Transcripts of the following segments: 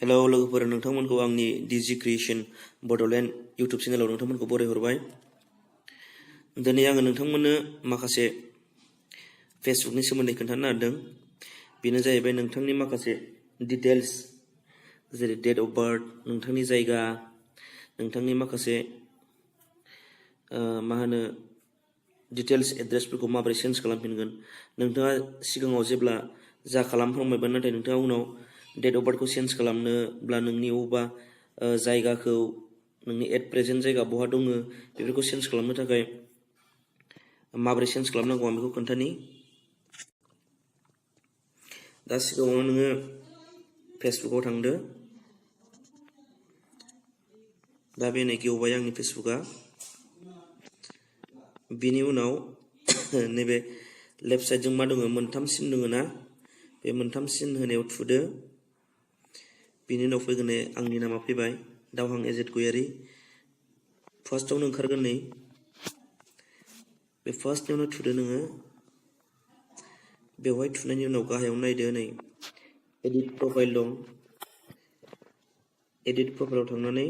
Hello लोगोफोर, नोंथांमोनखौ आंनि digi creation Bodoland YouTube चेनेलाव नोंथांमोनखौ बरायहरबाय। दिनै आङो नोंथांमोननो माखासे फेसबुकनि सोमोन्दै खोन्थानो नागिरदों। बेनो जाहैबाय नोंथांनि माखासे डिटेल्स, जेरै डेट अफ बार्थ, नोंथांनि जायगा, नोंथांनि माखासे डिटेल्स एड्रेसफोरखौ माबोरै चेन्ज खालामफिनगोन। नोंथाङा सिगाङाव जेब्ला जा खालामफ्रांबायमोन, नाथाय नोंथाङा उनाव डेट अफ बार्थखौ चेन्ज खालामनोब्ला नोंनि अबेबा जायगाखौ, नोंनि एट प्रेजेन्ट जायगा बहा दङ बेफोरखौ चेन्ज खालामनो थाखाय माबोरै चेन्ज खालामनांगौ आं बेखौ खोन्थानि। दा सिगाङावनो नोङो फेसबुकाव थांदो। दा बे नै गेवबाय आंनि फेसबुकआ। बिनि उनाव नैबे लेफ्ट साइडजों मा दङ, मोनथाम सिन दङ ना, बे मोनथाम सिन होनायाव थुदो। बिनि उनाव फैगोन आंनि नामा फैबाय, दावहां एजेट गयारि। फार्स्टआवनो ओंखारगोन नै, बे फार्स्टनियावनो थुदो नोङो। बेवहाय थुनायनि उनाव गाहायाव नायदो, नै एडिट प्रफाइल दं। एडिट प्रफाइलाव थांनानै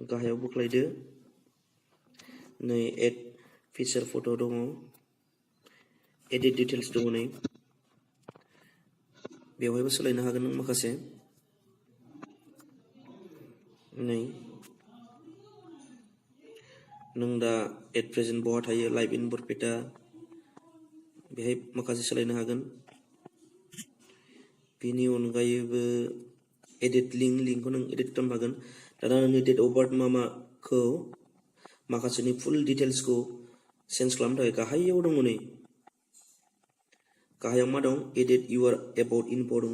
गाहायाव बोख्लायदो। नै एड फिचार फट' दङ, एडिट डिटेल्स दङ। नै बेवहायबो सोलायनो हागोन नों माखासे। नै नों दा एट प्रेजेन्ट बहा थायो, लाइभ इन बरपेटा, बेहाय माखासे सोलायनो हागोन। बेनि अनगायैबो एडिट लिंकखौ नों एडिट खालामनो हागोन। दाना नोंनि डेट अफ बार्थ माबाखौ, माखासेनि फुल डिटेल्सखौ चेन्ज खालामनो थाखाय गाहायाव दङ, नै गाहायाव मा दं, एडिट इउर एबाउट इनफो दङ,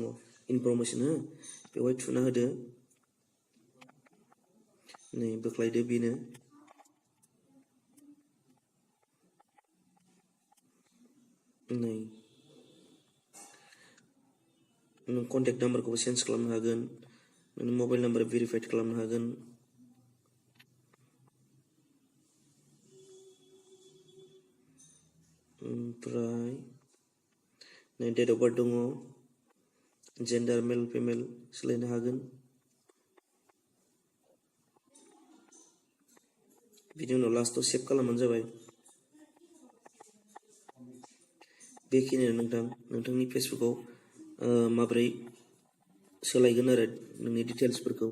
इनफरमेसन हो, बेवहाय थुना होदो। नै बोख्लायदो, बेनो नै नों कन्टेक्ट नाम्बारखौबो चेन्ज खालामनो हागोन, नोंनि मबाइल नाम्बार भेरिफाइड खालामनो हागोन। ओमफ्राय नै डेट अफ बार्थ दङ, जेन्डार मेल फिमेल सोलायनो हागोन। बिनि उनाव लास्टआव सेभ खालामबानो जाबाय। बेखिनियानो नोंथांनि फेसबुकआव माबोरै सोलायगोन आरो नोंनि डिटेल्सफोरखौ।